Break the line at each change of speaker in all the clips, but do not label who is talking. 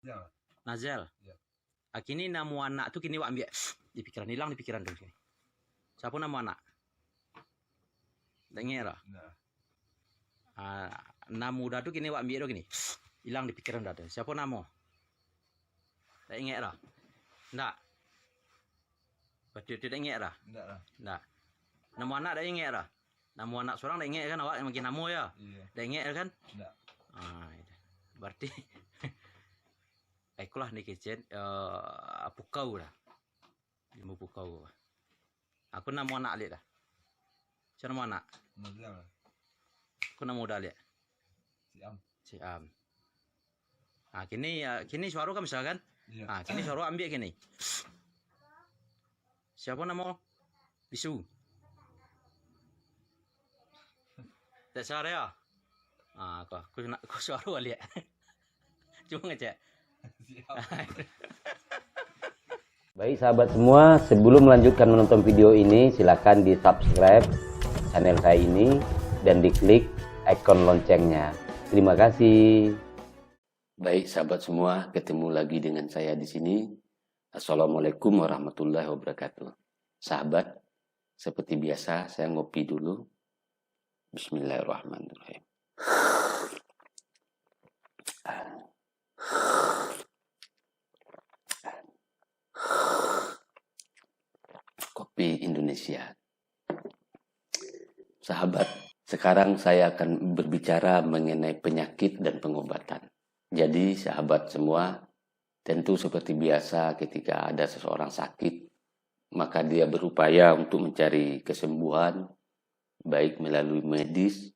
Ya.
Nazel.
Ya.
Kini nama anak tuh kini wak ambil di pikiran, hilang di pikiran tuh. Siapa nama anak? Dengar lah.
Nah.
Nama muda tuh kini wak ambil tuh gini. Hilang di pikiran dah. Siapa nama? Tak ingat lah. Nggak. Berarti tidak ingat lah. Nggak. Nama anak tak ingat lah. Nama anak seorang tak ingat kan awak yang makin nama ya.
Iya.
Tak ingat kan?
Nggak.
Berarti ikulah nih kitchen pukau lah. Ilmu pukau. Aku nama anak lihat dah. Siapa nama anak?
Nazel.
Aku nama muda lihat. Siam. Kini suara kan misalkan.
Iya.
Kini suara ambil kini. Siapa nama? Bisu. Tak suara ya? Aku suara lihat. Cuma ngecek.
Baik sahabat semua, sebelum melanjutkan menonton video ini, silakan di subscribe channel saya ini dan diklik ikon loncengnya. Terima kasih. Baik sahabat semua, ketemu lagi dengan saya di sini. Assalamualaikum warahmatullahi wabarakatuh. Sahabat, seperti biasa saya ngopi dulu. Bismillahirrahmanirrahim. Kopi Indonesia. Sahabat, sekarang saya akan berbicara mengenai penyakit dan pengobatan. Jadi sahabat semua, tentu seperti biasa ketika ada seseorang sakit, maka dia berupaya untuk mencari kesembuhan, baik melalui medis,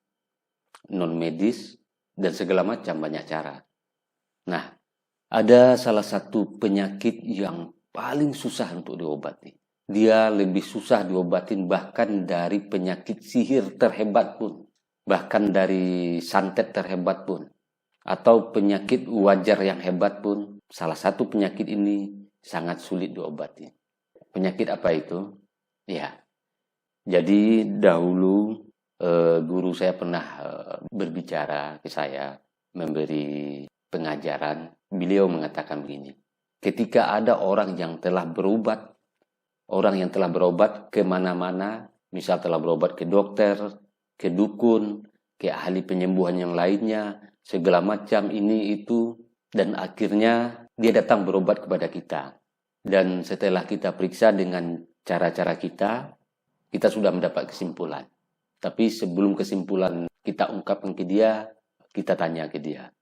non-medis, dan segala macam banyak cara. Nah, ada salah satu penyakit yang paling susah untuk diobati. Dia lebih susah diobatin bahkan dari penyakit sihir terhebat pun. Bahkan dari santet terhebat pun. Atau penyakit wajar yang hebat pun. Salah satu penyakit ini sangat sulit diobati. Penyakit apa itu? Ya. Jadi dahulu guru saya pernah berbicara ke saya. Memberi pengajaran. Beliau mengatakan begini. Ketika ada orang yang telah berobat kemana-mana, misal telah berobat ke dokter, ke dukun, ke ahli penyembuhan yang lainnya, segala macam ini itu, dan akhirnya dia datang berobat kepada kita. Dan setelah kita periksa dengan cara-cara kita sudah mendapat kesimpulan. Tapi sebelum kesimpulan kita ungkapkan ke dia, kita tanya ke dia.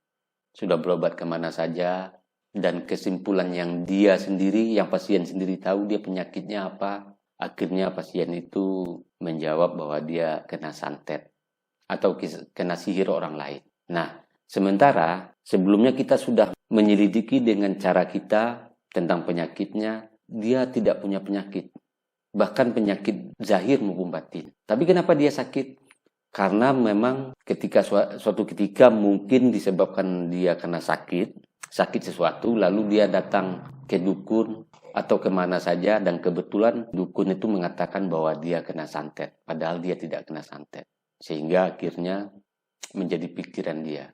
Sudah berobat kemana saja? Dan kesimpulan yang dia sendiri, yang pasien sendiri tahu dia penyakitnya apa. Akhirnya pasien itu menjawab bahwa dia kena santet atau kena sihir orang lain. Nah, sementara sebelumnya kita sudah menyelidiki dengan cara kita tentang penyakitnya, dia tidak punya penyakit. Bahkan penyakit zahir maupun batin. Tapi kenapa dia sakit? Karena memang suatu ketika mungkin disebabkan dia kena sakit sesuatu, lalu dia datang ke dukun atau kemana saja, dan kebetulan dukun itu mengatakan bahwa dia kena santet, padahal dia tidak kena santet. Sehingga akhirnya menjadi pikiran dia.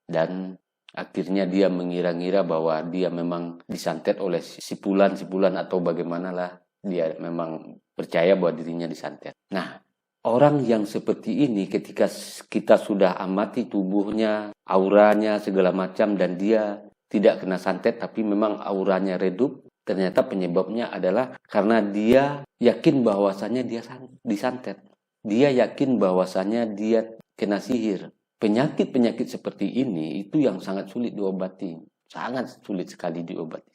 Dan akhirnya dia mengira-ngira bahwa dia memang disantet oleh si fulan atau bagaimanalah, dia memang percaya bahwa dirinya disantet. Nah, orang yang seperti ini ketika kita sudah amati tubuhnya, auranya, segala macam, dan dia tidak kena santet tapi memang auranya redup, ternyata penyebabnya adalah karena dia yakin bahwasannya dia disantet. Dia yakin bahwasannya dia kena sihir. Penyakit-penyakit seperti ini itu yang sangat sulit diobati. Sangat sulit sekali diobati.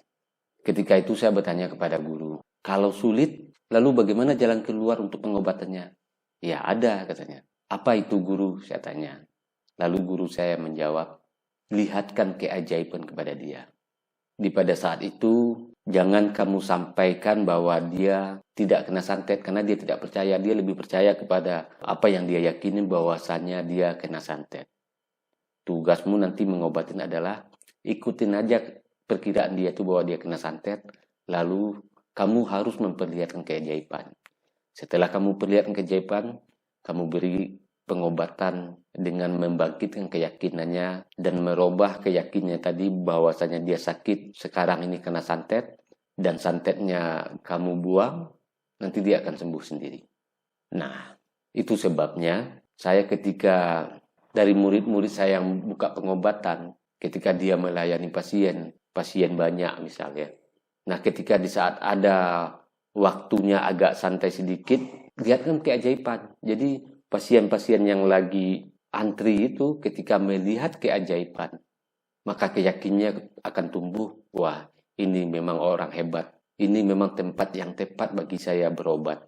Ketika itu saya bertanya kepada guru, kalau sulit, lalu bagaimana jalan keluar untuk pengobatannya? Ya ada, katanya. Apa itu guru? Saya tanya. Lalu guru saya menjawab, lihatkan keajaiban kepada dia. Pada saat itu, jangan kamu sampaikan bahwa dia tidak kena santet, karena dia tidak percaya. Dia lebih percaya kepada apa yang dia yakini bahwasannya dia kena santet. Tugasmu nanti mengobatin adalah ikutin aja perkiraan dia itu bahwa dia kena santet, lalu kamu harus memperlihatkan keajaiban. Setelah kamu perlihatkan keajaiban, kamu beri pengobatan dengan membangkitkan keyakinannya dan merubah keyakinannya tadi bahwasanya dia sakit sekarang ini kena santet dan santetnya kamu buang, nanti dia akan sembuh sendiri. Nah, itu sebabnya saya ketika dari murid-murid saya yang buka pengobatan, ketika dia melayani pasien banyak misalnya. Nah, ketika di saat ada waktunya agak santai sedikit, lihat kan keajaiban. Jadi pasien-pasien yang lagi antri itu ketika melihat keajaiban, maka keyakinannya akan tumbuh. Wah, ini memang orang hebat. Ini memang tempat yang tepat bagi saya berobat.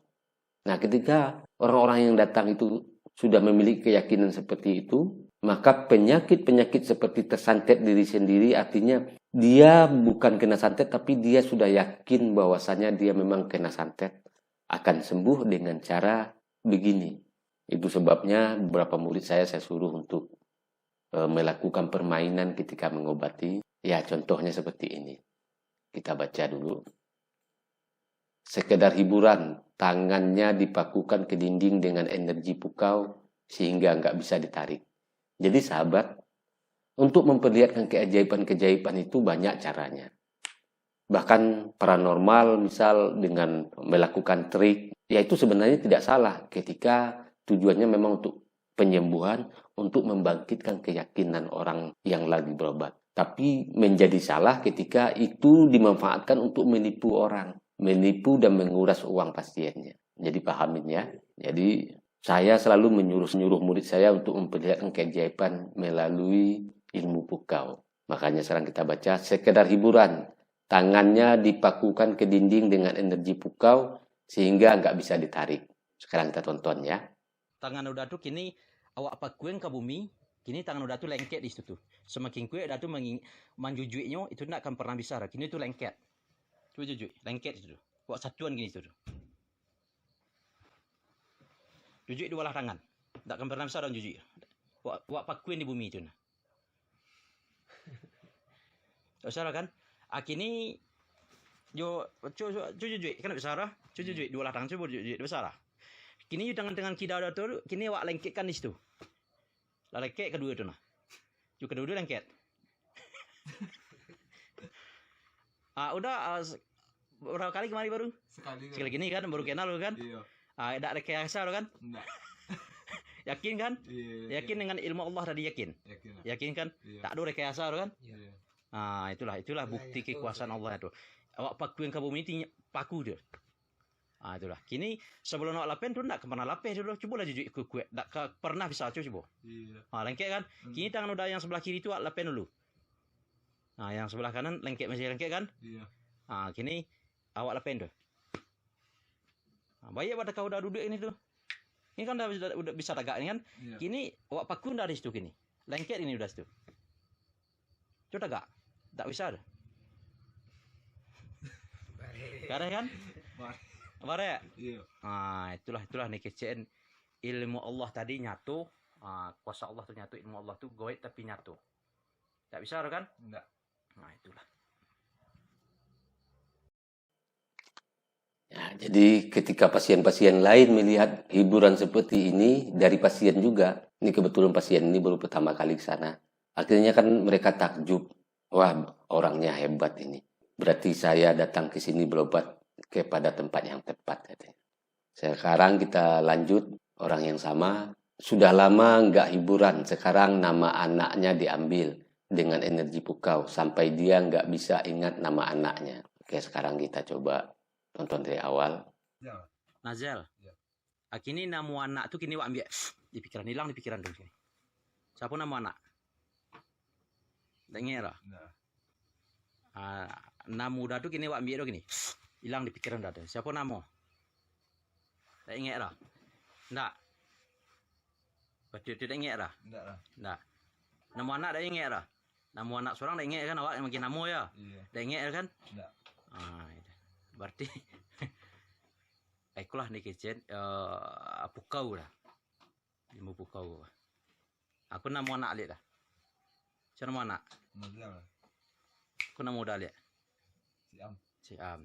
Nah, ketika orang-orang yang datang itu sudah memiliki keyakinan seperti itu, maka penyakit-penyakit seperti tersantet diri sendiri artinya dia bukan kena santet tapi dia sudah yakin bahwasanya dia memang kena santet akan sembuh dengan cara begini. Itu sebabnya beberapa murid saya suruh untuk melakukan permainan ketika mengobati. Ya, contohnya seperti ini. Kita baca dulu. Sekedar hiburan, tangannya dipakukan ke dinding dengan energi pukau sehingga nggak bisa ditarik. Jadi sahabat, untuk memperlihatkan keajaiban-keajaiban itu banyak caranya. Bahkan paranormal misal dengan melakukan trik, ya itu sebenarnya tidak salah ketika tujuannya memang untuk penyembuhan, untuk membangkitkan keyakinan orang yang lagi berobat. Tapi menjadi salah ketika itu dimanfaatkan untuk menipu orang, menipu dan menguras uang pasiennya. Jadi pahamin ya. Jadi saya selalu menyuruh murid saya untuk memperlihatkan keajaiban melalui ilmu pukau. Makanya sekarang kita baca, sekedar hiburan, tangannya dipakukan ke dinding dengan energi pukau sehingga nggak bisa ditarik. Sekarang kita tonton ya.
Tangan udah tuh kini awak pakuin ke bumi, kini tangan udah tuh lengket di situ tuh. Semakin kue udah tuh menjujuinya itu tidak akan pernah bisa. Kini tuh lengket. Coba jujui, lengket itu tuh. Buat satuan gini itu tuh. Jujui dua lah tangan. Tak akan pernah bisa dong jujui. Buat pakuin di bumi itu. Nah. Salah kan? Kini jo jujui kan bisa lah. Jujui dua lah tangan coba jujui bisa lah. Kini tangan kita udah tuh, kini awak lengketkan di situ. Lah lengket kedua itu nah. Juga kedua lengket. Udah berapa kali kemarin baru? Sekali gini kan baru kenal lo kan? Iya. Tidak ada rekayasa lo kan? Enggak. Yakin kan? Iya, yakin dengan ilmu Allah tadi yakin. Yakin kan? Iya. Tak ada rekayasa lo kan? Iya. Itulah bukti kekuasaan Allah itu. Awak pakuin ke bumi itu paku dia. Itulah. Kini sebelum awak lapen tu nak pernah lapeh dulu. Cuba lah jujur ikut kue. Tak pernah bisa coba. Iya. Lengket kan? Kini tangan udah yang sebelah kiri tu awak lapen dulu. Yang sebelah kanan lengket masih lengket kan? Iya. Kini awak lapen tu. Baik pada kau dah duduk ini tu. Ini kan udah bisa tegak ini kan? Iya. Kini awak paku dari situ kini. Lengket ini udah situ. Coba tegak. Tak bisa dah. Karena kan? Bare. Iya. Itulah nih kecen ilmu Allah tadi nyatu. Kuasa Allah tu nyatu, ilmu Allah tu goib tapi nyatu. Tak bisa kan? Enggak. Itulah.
Ya, jadi ketika pasien-pasien lain melihat hiburan seperti ini dari pasien juga, ini kebetulan pasien ini baru pertama kali ke sana. Akhirnya kan mereka takjub, wah orangnya hebat ini. Berarti saya datang ke sini berobat kepada tempat yang tepat. Katanya. Sekarang kita lanjut, orang yang sama, sudah lama nggak hiburan, sekarang nama anaknya diambil dengan energi pukau, sampai dia nggak bisa ingat nama anaknya. Oke, sekarang kita coba tonton dari awal.
Nazel. Ya. Kini nama anak tu kini wak ambil di pikiran, hilang di pikiran dulu. Siapa nama anak? Dengar lah. Nama muda tu kini wak ambil dulu kini. Hilang di pikiran dah. Siapa nama? Tak ingat lah. Tak. Betul tak ingat lah. Tak. Nama anak tak ingat lah. Nama anak seorang tak ingat kan awak yang makin nama ya. Tak ingat kan? Tak. Berarti ikulah nih kecen pukau lah. Ilmu pukau. Aku nama anak lihat dah. Siapa nama anak? Aku nama udah lihat. Siam.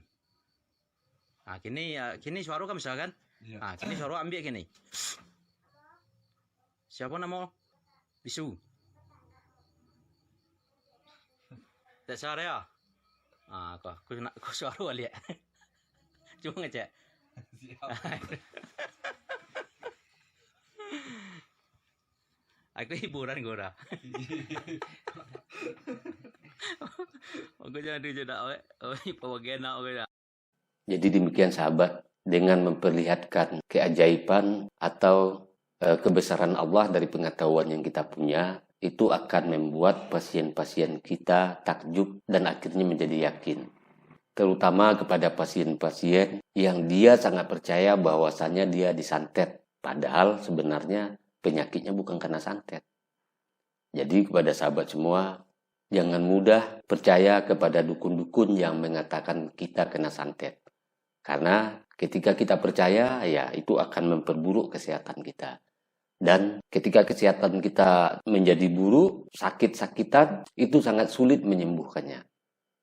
Kini suara kan misalkan. Kini suara ambil kini. Siapa nama bisu? Tak suara ya? Aku suara balik. Cuma ngecek. Aku hiburan gue dah. Aku jangan dijedak bagian nak dah.
Jadi demikian sahabat, dengan memperlihatkan keajaiban atau kebesaran Allah dari pengetahuan yang kita punya, itu akan membuat pasien-pasien kita takjub dan akhirnya menjadi yakin. Terutama kepada pasien-pasien yang dia sangat percaya bahwasannya dia disantet. Padahal sebenarnya penyakitnya bukan karena santet. Jadi kepada sahabat semua, jangan mudah percaya kepada dukun-dukun yang mengatakan kita kena santet. Karena ketika kita percaya, ya itu akan memperburuk kesehatan kita. Dan ketika kesehatan kita menjadi buruk, sakit-sakitan, itu sangat sulit menyembuhkannya.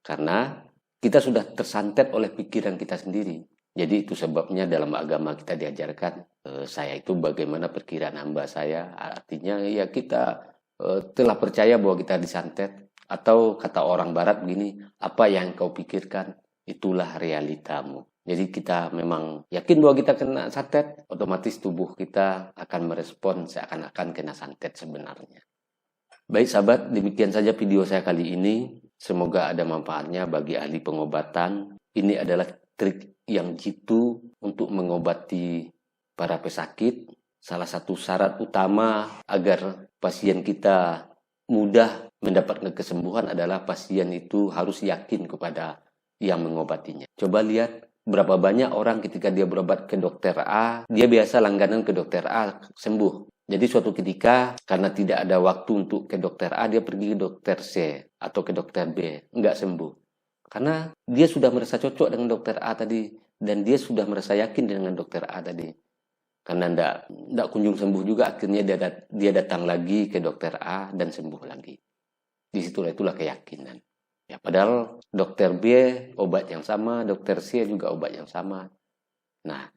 Karena kita sudah tersantet oleh pikiran kita sendiri. Jadi itu sebabnya dalam agama kita diajarkan, saya itu bagaimana perkiraan hamba saya. Artinya ya kita telah percaya bahwa kita disantet. Atau kata orang barat begini, apa yang kau pikirkan, itulah realitamu. Jadi kita memang yakin bahwa kita kena santet, otomatis tubuh kita akan merespon seakan-akan kena santet sebenarnya. Baik sahabat, demikian saja video saya kali ini. Semoga ada manfaatnya bagi ahli pengobatan. Ini adalah trik yang jitu untuk mengobati para pesakit. Salah satu syarat utama agar pasien kita mudah mendapatkan kesembuhan adalah pasien itu harus yakin kepada yang mengobatinya. Coba lihat berapa banyak orang ketika dia berobat ke dokter A, dia biasa langganan ke dokter A sembuh. Jadi suatu ketika karena tidak ada waktu untuk ke dokter A, dia pergi ke dokter C atau ke dokter B, enggak sembuh. Karena dia sudah merasa cocok dengan dokter A tadi dan dia sudah merasa yakin dengan dokter A tadi. Karena enggak kunjung sembuh juga, akhirnya dia datang lagi ke dokter A dan sembuh lagi. Itulah keyakinan. Ya, padahal dokter B obat yang sama, dokter C juga obat yang sama. Nah,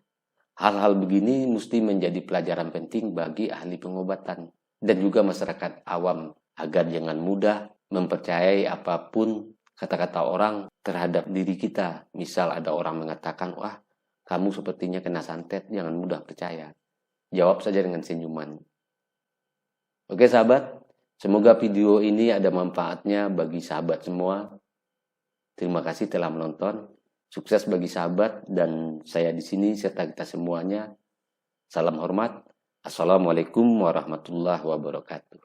hal-hal begini mesti menjadi pelajaran penting bagi ahli pengobatan dan juga masyarakat awam agar jangan mudah mempercayai apapun kata-kata orang terhadap diri kita. Misal ada orang mengatakan, wah kamu sepertinya kena santet, jangan mudah percaya. Jawab saja dengan senyuman. Oke sahabat, semoga video ini ada manfaatnya bagi sahabat semua. Terima kasih telah menonton. Sukses bagi sahabat dan saya di sini serta kita semuanya. Salam hormat. Assalamualaikum warahmatullahi wabarakatuh.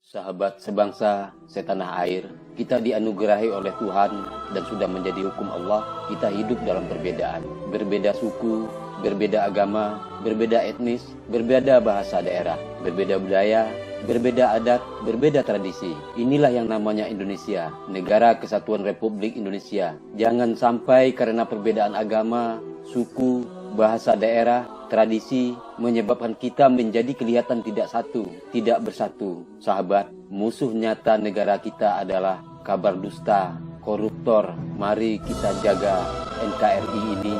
Sahabat sebangsa, setanah air, kita dianugerahi oleh Tuhan dan sudah menjadi hukum Allah. Kita hidup dalam perbedaan, berbeda suku, berbeda agama, berbeda etnis, berbeda bahasa daerah, berbeda budaya, berbeda adat, berbeda tradisi. Inilah yang namanya Indonesia, Negara Kesatuan Republik Indonesia. Jangan sampai karena perbedaan agama, suku, bahasa daerah, tradisi menyebabkan kita menjadi kelihatan tidak satu, tidak bersatu. Sahabat, musuh nyata negara kita adalah kabar dusta, koruptor. Mari kita jaga NKRI ini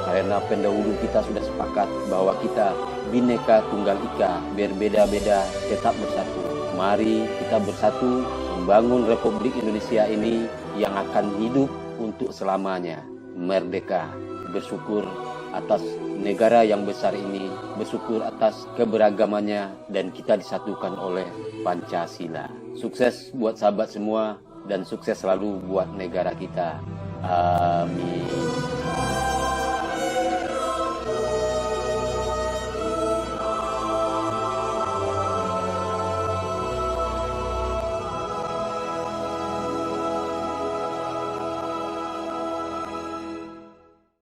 karena pendahulu kita sudah sepakat bahwa kita Bhinneka Tunggal Ika, berbeda-beda tetap bersatu. Mari kita bersatu membangun Republik Indonesia ini yang akan hidup untuk selamanya. Merdeka, bersyukur atas negara yang besar ini, bersyukur atas keberagamannya dan kita disatukan oleh Pancasila. Sukses buat sahabat semua dan sukses selalu buat negara kita. Amin.